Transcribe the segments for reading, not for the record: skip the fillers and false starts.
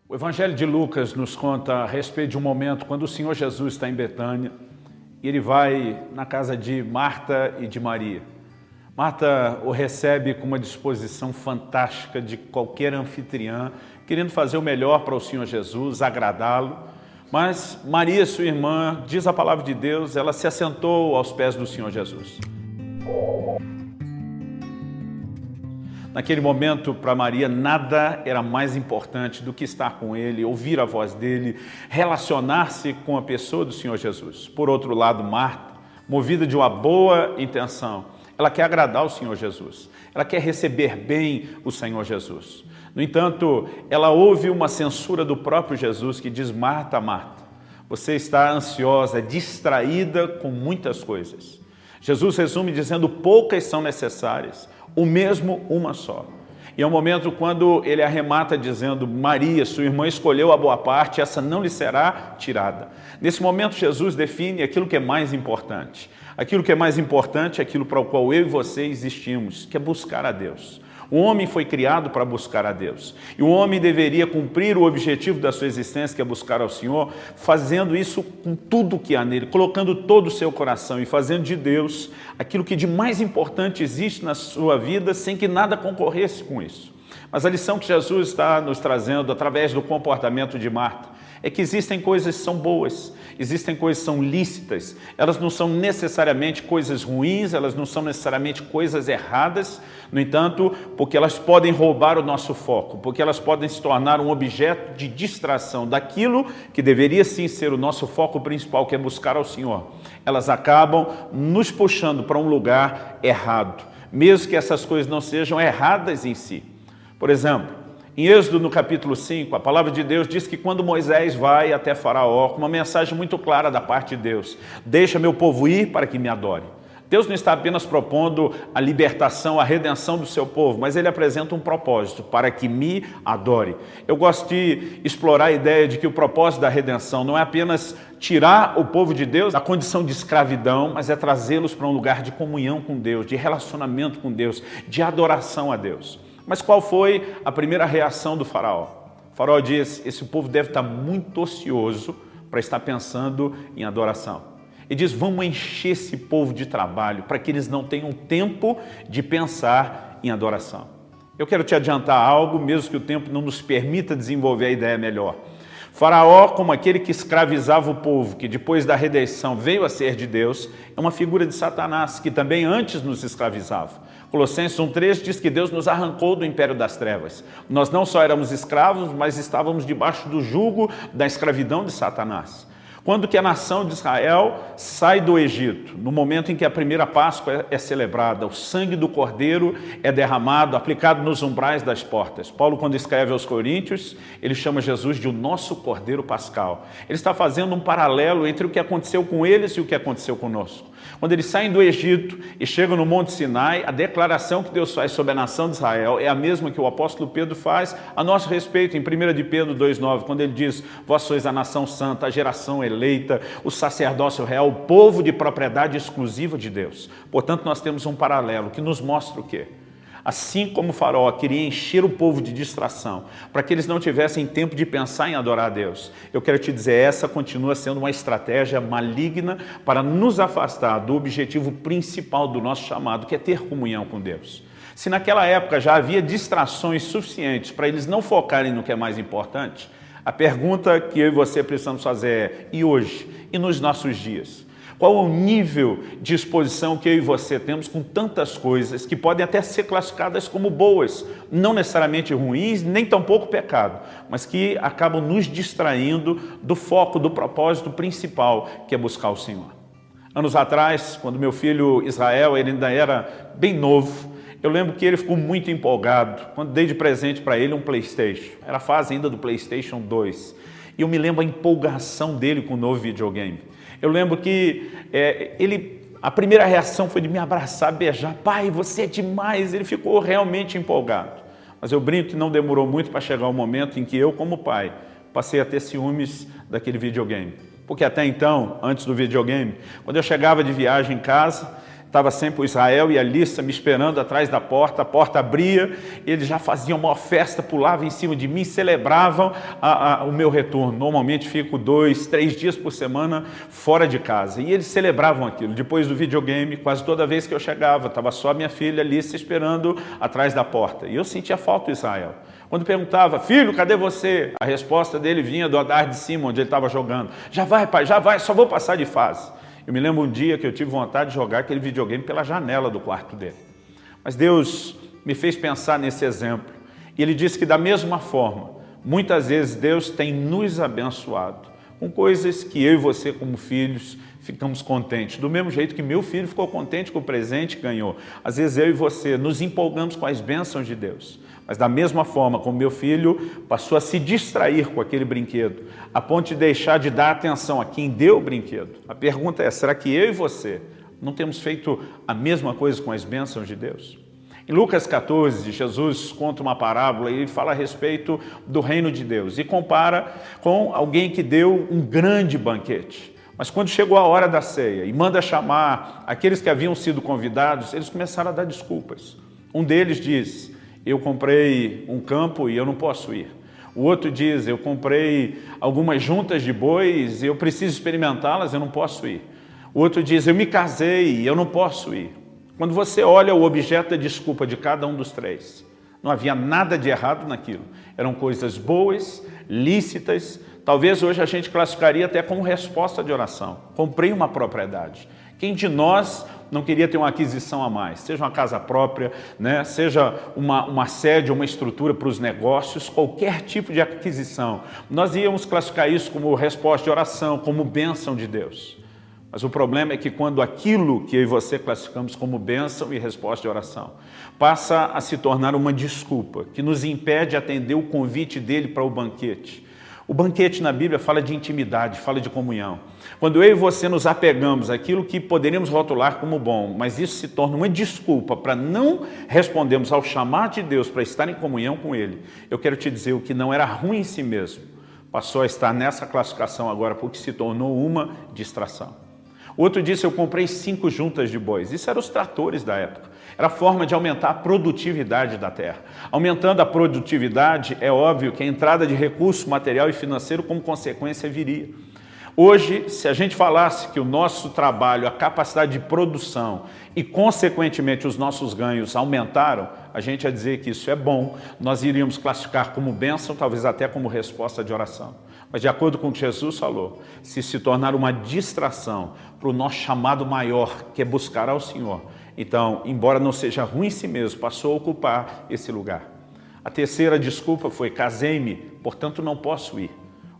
O Evangelho de Lucas nos conta a respeito de um momento quando o Senhor Jesus está em Betânia e ele vai na casa de Marta e de Maria. Marta o recebe com uma disposição fantástica de qualquer anfitriã, querendo fazer o melhor para o Senhor Jesus, agradá-lo. Mas Maria, sua irmã, diz a palavra de Deus, ela se assentou aos pés do Senhor Jesus. Naquele momento, para Maria, nada era mais importante do que estar com Ele, ouvir a voz dEle, relacionar-se com a pessoa do Senhor Jesus. Por outro lado, Marta, movida de uma boa intenção, ela quer agradar o Senhor Jesus, ela quer receber bem o Senhor Jesus. No entanto, ela ouve uma censura do próprio Jesus que diz: Marta, Marta, você está ansiosa, distraída com muitas coisas. Jesus resume dizendo: poucas são necessárias, o mesmo uma só. E é um momento quando ele arremata dizendo: Maria, sua irmã, escolheu a boa parte, essa não lhe será tirada. Nesse momento, Jesus define aquilo que é mais importante. Aquilo que é mais importante é aquilo para o qual eu e você existimos, que é buscar a Deus. O homem foi criado para buscar a Deus. E o homem deveria cumprir o objetivo da sua existência, que é buscar ao Senhor, fazendo isso com tudo que há nele, colocando todo o seu coração e fazendo de Deus aquilo que de mais importante existe na sua vida, sem que nada concorresse com isso. Mas a lição que Jesus está nos trazendo através do comportamento de Marta é que existem coisas que são boas, existem coisas que são lícitas, elas não são necessariamente coisas ruins, elas não são necessariamente coisas erradas, no entanto, porque elas podem roubar o nosso foco, porque elas podem se tornar um objeto de distração daquilo que deveria sim ser o nosso foco principal, que é buscar ao Senhor. Elas acabam nos puxando para um lugar errado, mesmo que essas coisas não sejam erradas em si. Por exemplo, em Êxodo, no capítulo 5, a palavra de Deus diz que quando Moisés vai até Faraó, com uma mensagem muito clara da parte de Deus: deixa meu povo ir para que me adore. Deus não está apenas propondo a libertação, a redenção do seu povo, mas ele apresenta um propósito: para que me adore. Eu gosto de explorar a ideia de que o propósito da redenção não é apenas tirar o povo de Deus da condição de escravidão, mas é trazê-los para um lugar de comunhão com Deus, de relacionamento com Deus, de adoração a Deus. Mas qual foi a primeira reação do faraó? O faraó diz: esse povo deve estar muito ocioso para estar pensando em adoração. Ele diz: vamos encher esse povo de trabalho para que eles não tenham tempo de pensar em adoração. Eu quero te adiantar algo, mesmo que o tempo não nos permita desenvolver a ideia melhor. Faraó, como aquele que escravizava o povo, que depois da redenção veio a ser de Deus, é uma figura de Satanás, que também antes nos escravizava. Colossenses 1,3 diz que Deus nos arrancou do império das trevas. Nós não só éramos escravos, mas estávamos debaixo do jugo da escravidão de Satanás. Quando que a nação de Israel sai do Egito? No momento em que a primeira Páscoa é celebrada, o sangue do Cordeiro é derramado, aplicado nos umbrais das portas. Paulo, quando escreve aos Coríntios, ele chama Jesus de o nosso Cordeiro Pascal. Ele está fazendo um paralelo entre o que aconteceu com eles e o que aconteceu conosco. Quando eles saem do Egito e chegam no Monte Sinai, a declaração que Deus faz sobre a nação de Israel é a mesma que o apóstolo Pedro faz a nosso respeito em 1 de Pedro 2,9, quando ele diz: vós sois a nação santa, a geração eleita, o sacerdócio real, o povo de propriedade exclusiva de Deus. Portanto, nós temos um paralelo que nos mostra o quê? Assim como o faraó queria encher o povo de distração, para que eles não tivessem tempo de pensar em adorar a Deus, eu quero te dizer, essa continua sendo uma estratégia maligna para nos afastar do objetivo principal do nosso chamado, que é ter comunhão com Deus. Se naquela época já havia distrações suficientes para eles não focarem no que é mais importante, a pergunta que eu e você precisamos fazer é: e hoje? E nos nossos dias? Qual é o nível de exposição que eu e você temos com tantas coisas que podem até ser classificadas como boas, não necessariamente ruins, nem tampouco pecado, mas que acabam nos distraindo do foco, do propósito principal, que é buscar o Senhor. Anos atrás, quando meu filho Israel ele ainda era bem novo, eu lembro que ele ficou muito empolgado quando dei de presente para ele um PlayStation. Era a fase ainda do PlayStation 2. E eu me lembro a empolgação dele com o novo videogame. Eu lembro que a primeira reação foi de me abraçar, beijar. Pai, você é demais. Ele ficou realmente empolgado. Mas eu brinco que não demorou muito para chegar o momento em que eu, como pai, passei a ter ciúmes daquele videogame. Porque até então, antes do videogame, quando eu chegava de viagem em casa, estava sempre o Israel e a Lícia me esperando atrás da porta, a porta abria, eles já faziam uma festa, pulavam em cima de mim, celebravam o meu retorno. Normalmente fico 2, 3 dias por semana fora de casa, e eles celebravam aquilo. Depois do videogame, quase toda vez que eu chegava, estava só minha filha Lícia esperando atrás da porta, e eu sentia falta do Israel. Quando perguntava, filho, cadê você? A resposta dele vinha do andar de cima, onde ele estava jogando. Já vai, pai, já vai, só vou passar de fase. Eu me lembro um dia que eu tive vontade de jogar aquele videogame pela janela do quarto dele. Mas Deus me fez pensar nesse exemplo. E Ele disse que da mesma forma, muitas vezes Deus tem nos abençoado com coisas que eu e você como filhos ficamos contentes. Do mesmo jeito que meu filho ficou contente com o presente que ganhou. Às vezes eu e você nos empolgamos com as bênçãos de Deus. Mas da mesma forma como meu filho passou a se distrair com aquele brinquedo, a ponto de deixar de dar atenção a quem deu o brinquedo. A pergunta é, será que eu e você não temos feito a mesma coisa com as bênçãos de Deus? Em Lucas 14, Jesus conta uma parábola e ele fala a respeito do reino de Deus e compara com alguém que deu um grande banquete. Mas quando chegou a hora da ceia e manda chamar aqueles que haviam sido convidados, eles começaram a dar desculpas. Um deles diz, eu comprei um campo e eu não posso ir. O outro diz, eu comprei algumas juntas de bois e eu preciso experimentá-las, eu não posso ir. O outro diz, eu me casei e eu não posso ir. Quando você olha o objeto da desculpa de cada um dos três, não havia nada de errado naquilo. Eram coisas boas, lícitas, talvez hoje a gente classificaria até como resposta de oração. Comprei uma propriedade. Quem de nós não queria ter uma aquisição a mais? Seja uma casa própria, né? Seja uma sede, uma estrutura para os negócios, qualquer tipo de aquisição. Nós íamos classificar isso como resposta de oração, como bênção de Deus. Mas o problema é que quando aquilo que eu e você classificamos como bênção e resposta de oração passa a se tornar uma desculpa que nos impede de atender o convite dele para o banquete. O banquete na Bíblia fala de intimidade, fala de comunhão. Quando eu e você nos apegamos àquilo que poderíamos rotular como bom, mas isso se torna uma desculpa para não respondermos ao chamado de Deus para estar em comunhão com Ele, eu quero te dizer, o que não era ruim em si mesmo, passou a estar nessa classificação agora porque se tornou uma distração. O outro disse, eu comprei 5 juntas de bois. Isso eram os tratores da época. Era a forma de aumentar a produtividade da terra. Aumentando a produtividade, é óbvio que a entrada de recurso material e financeiro como consequência viria. Hoje, se a gente falasse que o nosso trabalho, a capacidade de produção e, consequentemente, os nossos ganhos aumentaram, a gente ia dizer que isso é bom, nós iríamos classificar como bênção, talvez até como resposta de oração. Mas, de acordo com o que Jesus falou, se tornar uma distração para o nosso chamado maior, que é buscar ao Senhor, então, embora não seja ruim em si mesmo, passou a ocupar esse lugar. A terceira desculpa foi, casei-me, portanto não posso ir.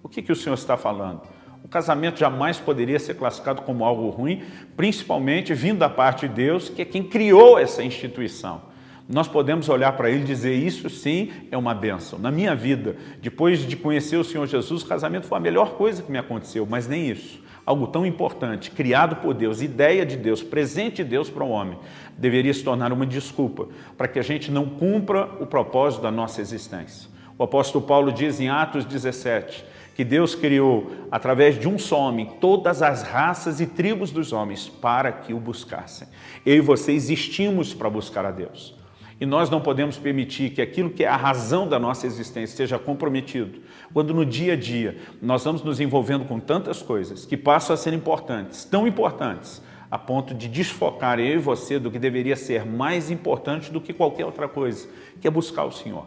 O que o Senhor está falando? O casamento jamais poderia ser classificado como algo ruim, principalmente vindo da parte de Deus, que é quem criou essa instituição. Nós podemos olhar para ele e dizer, isso sim é uma bênção. Na minha vida, depois de conhecer o Senhor Jesus, o casamento foi a melhor coisa que me aconteceu, mas nem isso. Algo tão importante, criado por Deus, ideia de Deus, presente de Deus para o homem, deveria se tornar uma desculpa para que a gente não cumpra o propósito da nossa existência. O apóstolo Paulo diz em Atos 17, que Deus criou, através de um só homem, todas as raças e tribos dos homens para que o buscassem. Eu e você existimos para buscar a Deus. E nós não podemos permitir que aquilo que é a razão da nossa existência seja comprometido, quando no dia a dia nós vamos nos envolvendo com tantas coisas que passam a ser importantes, tão importantes, a ponto de desfocar eu e você do que deveria ser mais importante do que qualquer outra coisa, que é buscar o Senhor.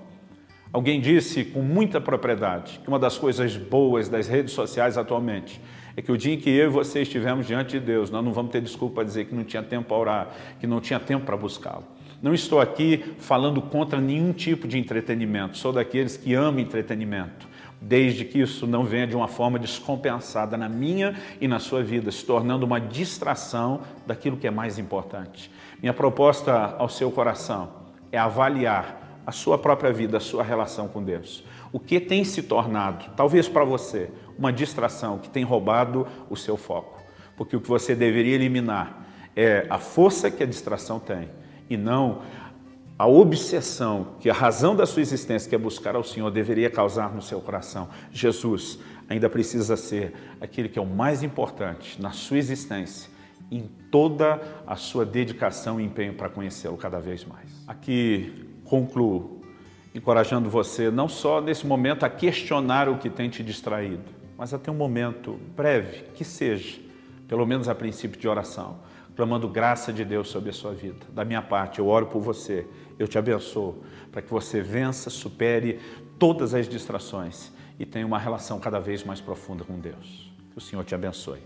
Alguém disse com muita propriedade que uma das coisas boas das redes sociais atualmente é que o dia em que eu e você estivermos diante de Deus, nós não vamos ter desculpa para dizer que não tinha tempo para orar, que não tinha tempo para buscá-lo. Não estou aqui falando contra nenhum tipo de entretenimento, sou daqueles que amam entretenimento, desde que isso não venha de uma forma descompensada na minha e na sua vida, se tornando uma distração daquilo que é mais importante. Minha proposta ao seu coração é avaliar a sua própria vida, a sua relação com Deus. O que tem se tornado, talvez para você, uma distração que tem roubado o seu foco. Porque o que você deveria eliminar é a força que a distração tem e não a obsessão que a razão da sua existência, que é buscar ao Senhor, deveria causar no seu coração. Jesus ainda precisa ser aquele que é o mais importante na sua existência em toda a sua dedicação e empenho para conhecê-lo cada vez mais. Aqui concluo encorajando você não só nesse momento a questionar o que tem te distraído, mas a ter um momento breve, que seja, pelo menos a princípio de oração, clamando graça de Deus sobre a sua vida. Da minha parte, eu oro por você, eu te abençoo, para que você vença, supere todas as distrações e tenha uma relação cada vez mais profunda com Deus. Que o Senhor te abençoe.